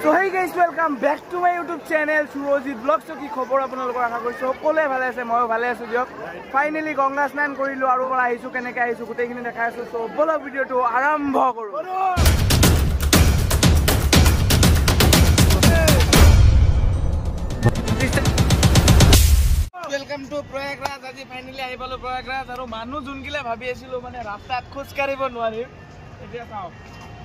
So hey guys, welcome back to my YouTube channel Surojit Vlogs. So কি খবৰ আপোনালোকৰ আশা কৰিছো সকলোৱে ভালে আছে ময়ো ভালে আছো দিয়ক ফাইনালি গংগা স্নান কৰিলো আৰু পৰা আহিছো কেনেকৈ আহিছো গোটেইখিনি দেখাই আছো সো বলা ভিডিওটো আৰম্ভ কৰো Welcome to Prayagraj আজি ফাইনালি আহি পালো Prayagraj আৰু মানুহ জুনকিলে ভাবি আছিল মানে ৰাস্তাত খোজ কাঢ়িব নোৱাৰিম এতিয়া চাও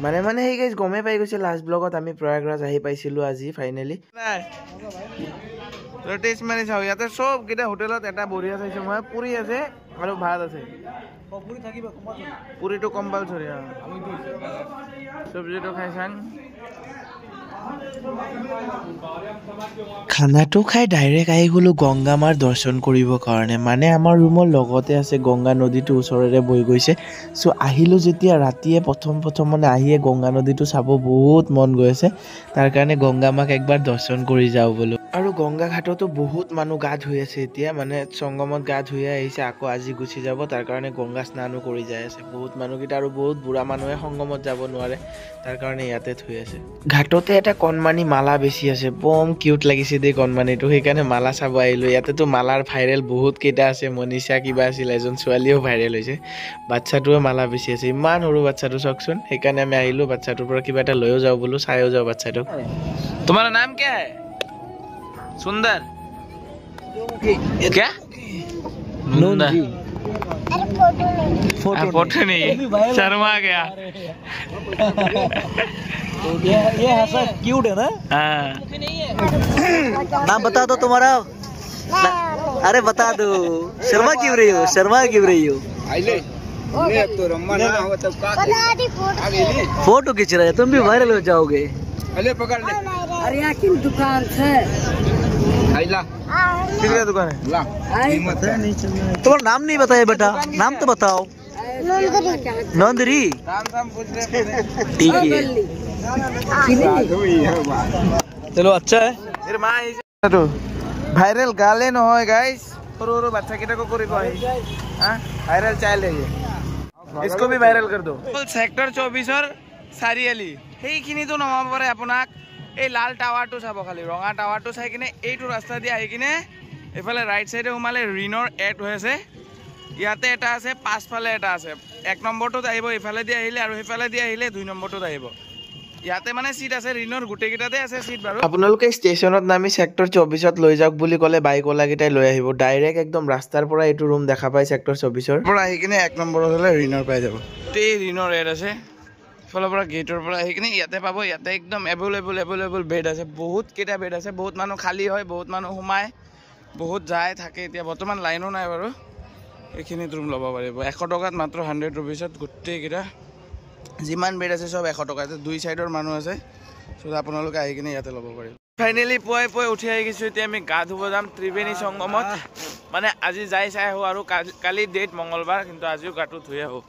মানে হে গাইস গমে পাই গৈছে লাষ্ট ব্লগত আমি Prayagraj আহি পাইছিলো আজি ফাইনালি টেষ্ট মাৰি চাও ইয়াতে সব কিটা হোটেলত এটা বঢ়িয়া চাইছো মই পুৰি আছে আৰু ভাত আছে পুৰি থাকিব কম্পালসৰি পুৰিটো কম্পালসৰি আমি সবজিটো খাইছান খানাটো খাই ডাইৰেক্ট আহি গলো গংগা মাৰ দৰ্শন কৰিব কাৰণে মানে আমাৰ ৰুমৰ লগতে আছে গংগা নদীটো ওচৰৰে বৈ গৈছে সো আহিলো যেতিয়া ৰাতিয়ে প্ৰথম মানে আহিয়ে গংগা নদীটো চাব বহুত মন গৈছে তাৰ কাৰণে গংগা মাক একবাৰ দৰ্শন কৰি যাও বলো আৰু গংগা ঘাটতো বহুত মানুহ গা ধুই আছে এতিয়া মানে সংগমত গা ধুই আহিছে আকৌ আজি গুচি যাব তাৰ কাৰণে গংগা স্নানো কৰি যায় আছে বহুত মানুহকিটা আৰু বহুত বুঢ়া মানুহে সংগমত যাব নোৱাৰে তাৰ কাৰণে ইয়াতে থৈ আছে ঘাটতে এটা কণমানি মালা বেছি আছে বম কিউট লাগিছে দে কণমানিটো সেইকাৰণে মালা চাব আহিলো ইয়াতেতো মালাৰ ভাইৰেল বহুত কেইটা আছে মনিষা কিবা আছিল এজন ছোৱালীও ভাইৰেল হৈছে বাচ্চাটোৱে মালা বেছি আছে ইমান সৰু বাচ্চাটো চকচোন সেইকাৰণে আমি আহিলো বাচ্চাটোৰ পৰা কিবা এটা লৈও যাও বলো চাইও যাও বাচ্চাটো তোমাৰ নাম কি है सुंदर क्या नूंदा फोटो नहीं शर्मा गया ये हंसा क्यूट है ना हाँ नाम बता दो तुम्हारा अरे बता दो शर्मा क्यों रही हो फोटो खींच रहे तुम भी वायरल हो जाओगे पकड़ ले अरे किन दुकान से किसका दुकान है तुम्हारा नाम नहीं बताया बेटा नाम तो बताओ नंदरी नाम पूछ रहे ठीक है चलो अच्छा है मेरे माँ तो भाइरल गाले न होय गाइस सरो बच्चा किटा को करिब हां भाइरल चाइल्ड है ये इसको भी वायरल कर दो सेक्टर 24 और सारियाली हेइखिनि तो नमाब पारे आपनाक এই লাল টাৱাৰটো চাব খালি ৰঙা টাৱাৰটো চাই কিনে এইটো ৰাস্তা দি আহি কিনে এফালে ৰাইট সাইডে উমালে ৰিনৰ এড হৈ আছে ইয়াতে এটা আছে পাঁচফালে এটা আছে এক নম্বৰটোত আহিব ইফালে দি আহিলে আৰু ইফালে দি আহিলে দুই নম্বৰটোত আহিব ইয়াতে মানে সিট আছে ৰিনৰ গুটে কিটাতে আছে সিট বাৰু আপোনালোকে ষ্টেচনত নামি সেক্টৰ 24ত লৈ যাওক বুলি ক'লে বাইক ওলাগিটাই লৈ আহিব ডাইৰেক্ট একদম ৰাস্তাৰ পৰা এইটো ৰুম দেখা পাই সেক্টৰ 24ৰ পৰা আহি কিনে এক নম্বৰত হলে ৰিনৰ পাই যাব তে ৰিনৰ এড আছে ফলৰ পৰা গেটৰ পৰা আহি কিনে ইয়াতে পাব ইয়াতে একদম এভেলেবল বেড আছে বহুত কেইটা বেড আছে বহুত মানুহ খালী হয় বহুত মানুহ সোমায় বহুত যায় থাকে এতিয়া বৰ্তমান লাইনো নাই বাৰু এইখিনি ৰুম ল'ব পাৰিব 100 টকাত মাত্ৰ 100 रुपीसত গোটেই কেইটা যিমান বেড আছে সব 100 টকাতে দুই সাইডৰ মানুহ আছে সো আপোনালোকে আহি কিনে ইয়াতে ল'ব পাৰিব ফাইনালি পুৱাই উঠি আহি গৈছো এতিয়া আমি গা ধুব যাম ত্ৰিবেণী সংগমত মানে আজি যাই চাই আহো আৰু কালি ডেট মঙ্গলবাৰ কিন্তু আজিও গাটো ধুই আহো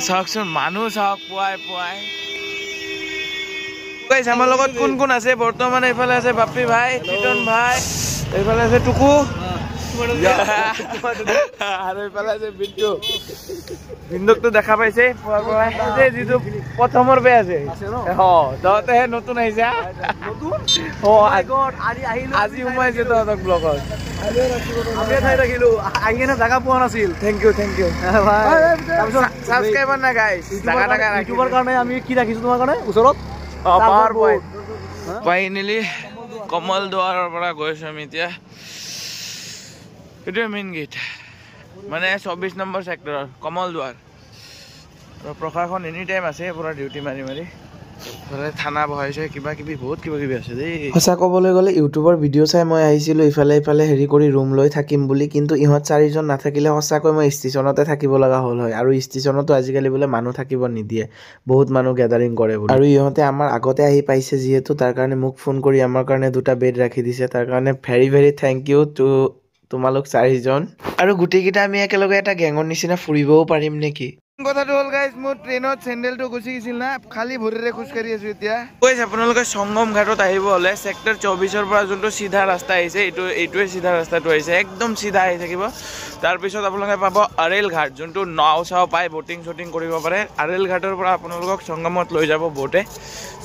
চাওকচোন মানুহ চাওক পুৱাই গাইস আমাৰ লগত কোন আছে বৰ্তমান এইফালে আছে বাপ্পি ভাই টিটন ভাই এইফালে আছে টুকু আৰু এইফালে আছে বিন্দুকটো দেখা পাইছে পুৱাই যিটো প্ৰথমৰ বে আছে তহঁতেহে নতুন আহিছা আজি সোমাইছে তহঁতক ব্লগত ৰাখিলো আহি কিনে জাগা পোৱা নাছিল থেংক ইউ ছাবস্ক্ৰাইবাৰ না গাইছ ইউটিউবৰ কাৰণে আমি কি ৰাখিছো তোমাৰ কাৰণে ওচৰত ফাইনেলি কমল দুৱাৰৰ পৰা গৈছো আমি এতিয়া এইটোৱে মেইন গেট মানে 24 নম্বৰ সেক্টৰৰ কমল দুৱাৰ আৰু প্ৰশাসন এনি টাইম আছে পুৰা ডিউটি মাৰি থানা বহাইছে কিবা কিবি বহুত কিবা কিবি আছে দেই সঁচা ক'বলৈ গ'লে ইউটিউবৰ ভিডিঅ' চাই মই আহিছিলোঁ ইফালে হেৰি কৰি ৰুম লৈ থাকিম বুলি কিন্তু ইহঁত চাৰিজন নাথাকিলে সঁচাকৈ মই ষ্টেচনতে থাকিব লগা হ'ল হয় আৰু ষ্টেচনতো আজিকালি বোলে মানুহ থাকিব নিদিয়ে বহুত মানুহ গেদাৰিং কৰে আৰু ইহঁতে আমাৰ আগতে আহি পাইছে যিহেতু তাৰ কাৰণে মোক ফোন কৰি আমাৰ কাৰণে দুটা বেড ৰাখি দিছে তাৰ কাৰণে ভেৰি থেংক ইউ টু তোমালোক চাৰিজন আৰু গোটেইকেইটা আমি একেলগে এটা গেঙৰ নিচিনা ফুৰিবও পাৰিম নেকি কথাটো হ'ল গাইজ মোৰ ট্ৰেইনত চেণ্ডেলটো গুচি গৈছিল না খালি ভৰিৰে খোজকাঢ়ি আছো এতিয়া কৈছে আপোনালোকে সংগম ঘাটত আহিব হলে সেক্টৰ 24ৰ পৰা যোনটো সিধা ৰাস্তা আহিছে এইটোৱে সিধা ৰাস্তাটো আহিছে একদম সিধা আহি থাকিব তাৰপিছত আপোনালোকে পাব আৰেল ঘাট যোনটো নাও চাও পাই বোটিং শ্বুটিং কৰিব পাৰে আৰেল ঘাটৰ পৰা আপোনালোকক সংগমত লৈ যাব বোটে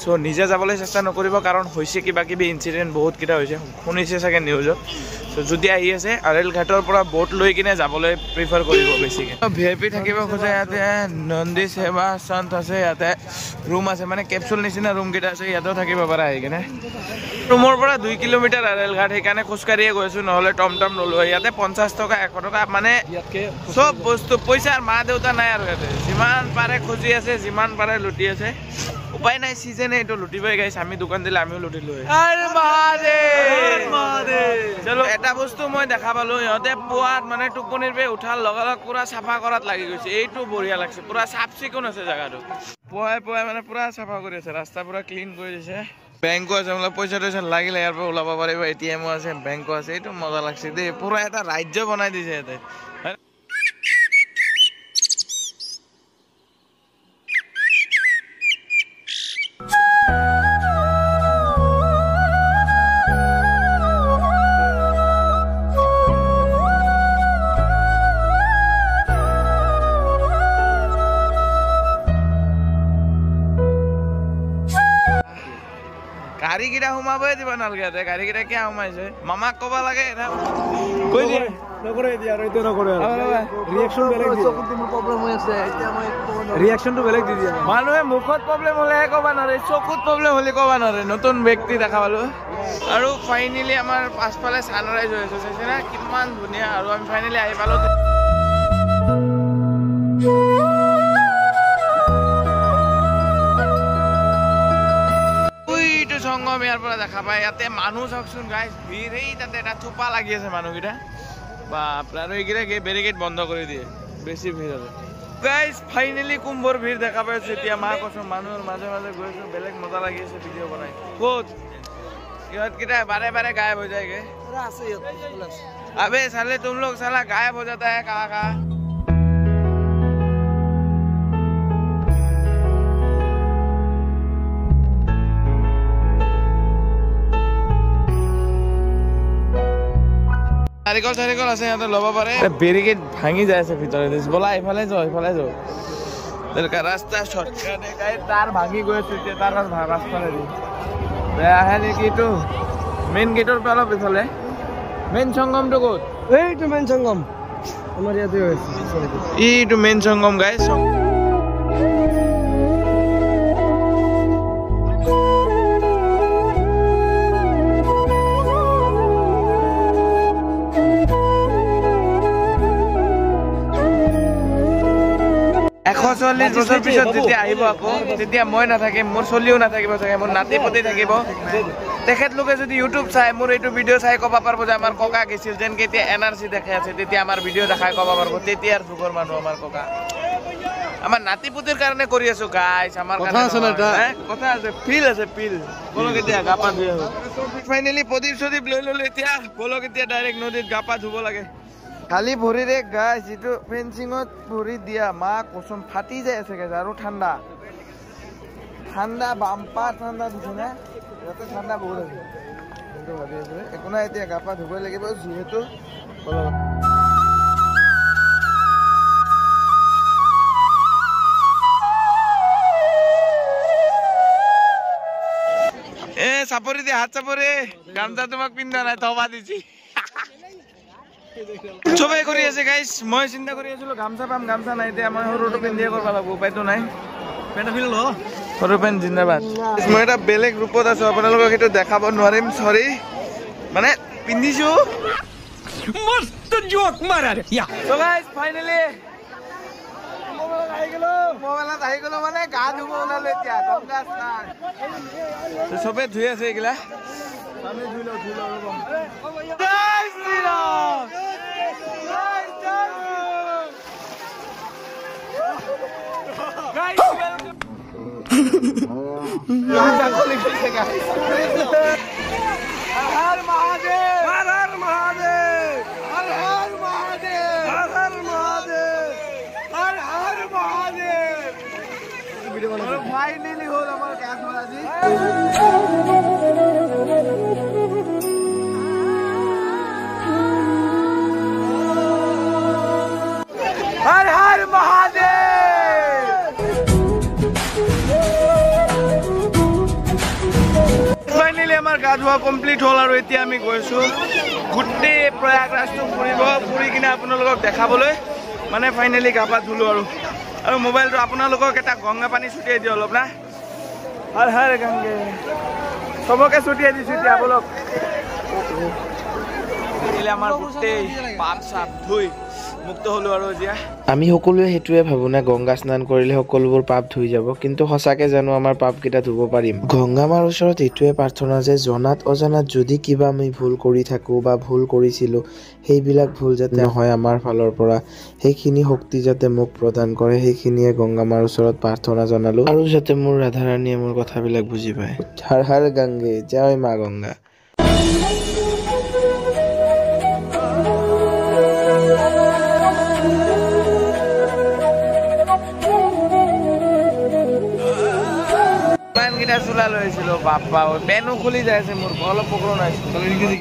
সো নিজে যাবলৈ চেষ্টা নকৰিব কাৰণ হৈছে কিবা কিবি ইনসিডেন্ট বহুত কিটা হৈছে শুনিছে চাগে নিউজত সো যদি আহি আছে আৰেল ঘাটৰ পৰা বোট লৈ কিনে যাবলৈ প্ৰিফাৰ কৰিব বেছিকে ভিআইপি থাকিব খোজে ইয়াতে নন্দী সেৱা সন্ত আছে ইয়াতে ৰুম আছে মানে কেপচুল নিচিনা ৰুম কিটা আছে ইয়াতেও থাকিব পাৰা আহি কিনে ৰুমৰ পৰা 2 কিলোমিটাৰ আৰেল ঘাট সেইকাৰণে খোজকাঢ়িয়ে গৈছো নহলে টমটম নলয় ইয়াতে 50 টকা 100 টকা মানে সব বস্তু পইচাৰ মা দেউতা নাই আৰু ইয়াতে যিমান পাৰে খুজি আছে যিমান পাৰে লুটি আছে উপায় নাই সিজনে এটো লুটিবই গাইছ আমি দোকান দিলে আমিও লুটিলো আৰে মহাদেৱ চলো এটা বস্তু মই দেখা পালো ইহঁতে পোৱাত মানে টোপনিৰ পে উঠাল লগালগ পুৰা সাফা কৰাত লাগি গৈছে এইটো বঢ়িয়া লাগছে পুৰা সাফ চিকুণ আছে জায়গাটো পোৱাই মানে পুৰা সাফা কৰি আছে ৰাস্তা পুৰা ক্লিন কৰি দিছে বেংকো আছে মানে পইচা টইচা লাগিলে ইয়াৰ পৰা ওলাব পাৰিব এটিএমও আছে বেংকো আছে এইটো মজা লাগছে দেই পুৰা এটা ৰাজ্য বনাই দিছে ইয়াতে গাড়ী কিটা সোমাবই দিব নালাগে ইয়াতে গাড়ী কিটা কিয় সোমাইছে মামাক ক'ব লাগে কৈ দিয়ে নকৰে এতিয়া আৰু এইটো নকৰে ৰিয়েকচন বেলেগ দিয়ে চকুত মোৰ প্ৰবলেম হৈ আছে এতিয়া মই ৰিয়েকচনটো বেলেগ দি দিয়া মানুহে মুখত প্ৰবলেম হ'লেহে ক'ব নোৱাৰে চকুত প্ৰবলেম হ'লে ক'ব নোৱাৰে নতুন ব্যক্তি দেখা পালো আৰু ফাইনেলি আমাৰ পাছফালে ছানৰাইজ হৈ আছে চাইছে না কিমান ধুনীয়া আৰু আমি ফাইনেলি আহি পালো সংগম ইয়াৰ পৰা দেখা পায় ইয়াতে মানুহ চাওকচোন গাইজ ভিৰ সেই তাতে এটা থোপা লাগি আছে মানুহকেইটা বাপৰে আৰু এইকেইটা বেৰিকেড বন্ধ কৰি দিয়ে বেছি ভিৰ আছে গাইজ ফাইনেলি কুম্ভৰ ভিৰ দেখা পাইছো এতিয়া মা কচম মানুহৰ মাজে মাজে গৈছো বেলেগ মজা লাগি আছে ভিডিঅ' বনাই ক'ত ইহঁতকেইটা বাৰে বাৰে গায়ব হৈ যায়গে আবে চালে তুম লোগ চালা গায়ব হৈ যাতা হে কাহা কাহা চাৰিকল আছে ইয়াতে ল'ব পাৰে বেৰিকেড ভাঙি যায় আছে ভিতৰত বলা এইফালে যাওঁ ৰাস্তা শৰ্টকাট তাৰ ভাঙি গৈ আছো এতিয়া তাৰ ৰাস্তালে দি বেয়া আহে নেকি এইটো মেইন গেটৰ পৰা অলপ ইফালে মেইন সংগমটো ক'ত এইটো মেইন সংগম আমাৰ ইয়াতে হৈছে এইটো মেইন সংগম গাইছ বছৰ পিছত যেতিয়া আহিব আকৌ তেতিয়া মই নাথাকিম মোৰ চলিও নাথাকিব চাগে মোৰ নাতিপতি থাকিব তেখেতলোকে যদি ইউটিউব চাই মোৰ এইটো ভিডিঅ' চাই ক'ব পাৰিব যে আমাৰ ককা গৈছিল যেনকে এতিয়া NRC দেখাই আছে তেতিয়া আমাৰ ভিডিঅ' দেখাই ক'ব পাৰিব তেতিয়াৰ যুগৰ মানুহ আমাৰ ককা আমাৰ নাতিপতিৰ কাৰণে কৰি আছো গাইছ আমাৰ কথা আছে ফিল আছে ফিল বলক এতিয়া গা পা ধুই আহো ফাইনেলি প্ৰদীপ লৈ ললো এতিয়া বলক এতিয়া ডাইৰেক্ট নদীত গা পা ধুব লাগে খালি ভৰিৰে গাইছ যিটো ফেন্সিঙত ভৰি দিয়া মা কচম ফাটি যায় আছে গাইছ আৰু ঠাণ্ডা বাম্পাৰ ঠাণ্ডা দিছে না ইয়াতে ঠাণ্ডা বহুত আছে কিন্তু ভাবি আছো একো নাই এতিয়া গা পা ধুবই লাগিব যিহেতু চাপৰি দে হাত চাপৰি গামছা তোমাক পিন্ধা নাই থবা দিছি চবেই কৰি আছে গাইছ মই চিন্তা কৰি আছিলো গামছা পাম গামছা নাই এতিয়া মই সৰুটো পিন্ধিয়ে কৰিব লাগিব উপায়তো নাই সৰু পেণ্ট জিন্দাবাদ মই এটা বেলেগ ৰূপত আছো আপোনালোকক সেইটো দেখাব নোৱাৰিম চৰি মানে পিন্ধিছো মস্ত জোক মাৰা সো গাইছ ফাইনেলি মোবাইলত আহি গলো মানে গা ধুব ওলালো এতিয়া গংগা স্নান চবে ধুই আছে এইগিলা আমি ধুই লওঁ ৰ'ব জয় শ্ৰীৰাম हर महादेव हर हर महादेव हर हर महादेव हर हर महादेव हर हर महादेव ফাইনেলি আমাৰ গা ধোৱা কমপ্লিট হ'ল আৰু এতিয়া আমি গৈছোঁ গোটেই প্ৰয়াগৰাজটো ফুৰি কিনে আপোনালোকক দেখাবলৈ মানে ফাইনেলি গা পা ধুলোঁ আৰু মোবাইলটো আপোনালোকক এটা গংগা পানী ছটিয়াই দিওঁ অলপ না হৰ হৰ গংগে চবকে ছটিয়াই দিছোঁ এতিয়া বলক আমাৰ গোটেই পাপ চাপ ধুই মুক্ত হলো আৰু এতিয়া আমি সকলোৱে সেইটোৱে ভাবো না গংগা স্নান কৰিলে সকলোবোৰ পাপ ধুই যাব কিন্তু সঁচাকে জানো আমাৰ পাপ কেইটা ধুব পাৰিম গংগা মাৰ ওচৰত এইটোৱে প্ৰাৰ্থনা যে জনাত অজনাত যদি কিবা আমি ভুল কৰি থাকো বা ভুল কৰিছিলো সেইবিলাক ভুল যাতে নহয় আমাৰ ফালৰ পৰা সেইখিনি শক্তি যাতে মোক প্ৰদান কৰে সেইখিনিয়ে গংগা মাৰ ওচৰত প্ৰাৰ্থনা জনালো আৰু যাতে মোৰ ৰাধা ৰাণীয়ে মোৰ কথাবিলাক বুজি পায় হৰ হৰ গংগে জয় মা গংগা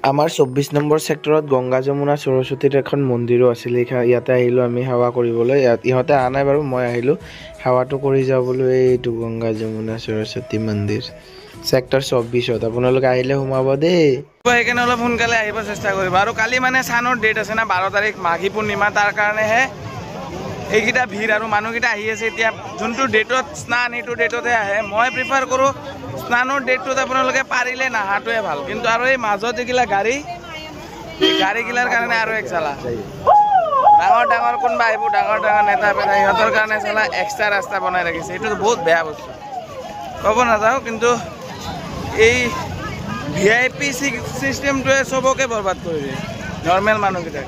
আমাৰ 24 নম্বৰ চেক্টৰত গংগা যমুনা সৰস্বতীৰ এখন মন্দিৰো আছিল ইয়াতে আহিলো আমি সেৱা কৰিবলৈ ইহঁতে অহা নাই বাৰু মই আহিলো সেৱাটো কৰি যাওঁ বোলো এইটো গংগা যমুনা সৰস্বতী মন্দিৰ চেক্টৰ 24ত আপোনালোকে আহিলে সোমাব দেই সেইকাৰণে অলপ সোনকালে আহিব চেষ্টা কৰিব আৰু কালি মানে চানৰ ডেট আছে না 12 তাৰিখ মাঘী পূৰ্ণিমা তাৰ কাৰণেহে এইকেইটা ভিৰ আৰু মানুহকেইটা আহি আছে এতিয়া যোনটো ডেটত স্নান সেইটো ডেটতে আহে মই প্ৰিফাৰ কৰোঁ স্নানৰ ডেটটোত আপোনালোকে পাৰিলে নাহাটোৱে ভাল কিন্তু আৰু এই মাজত এইগিলা গাড়ীগিলাৰ কাৰণে আৰু এক চালা ডাঙৰ কোনোবা আহিব ডাঙৰ নেতা পেতা সিহঁতৰ কাৰণে চালা এক্সট্ৰা ৰাস্তা বনাই ৰাখিছে এইটো বহুত বেয়া বস্তু ক'ব নাযাওঁ কিন্তু এই VIP চিষ্টেমটোৱে চবকে বৰবাদ কৰি দিয়ে নৰ্মেল মানুহকেইটাক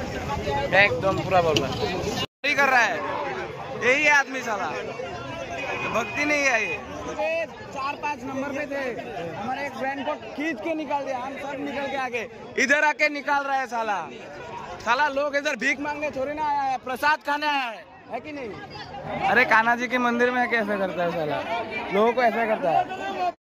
একদম পুৰা বৰবাদ कर रहा है यही आदमी साला भक्ति नहीं है ये 4-5 नंबर पे थे हमारे एक फ्रेंड को खींच के निकाल दिया हम सब निकल के आगे इधर आके निकाल रहा है साला लोग इधर भीख मांगने थोड़ी ना आया है प्रसाद खाने आया है कि नहीं अरे कान्हा जी के मंदिर में कैसे करता है साला लोगों को ऐसा करता है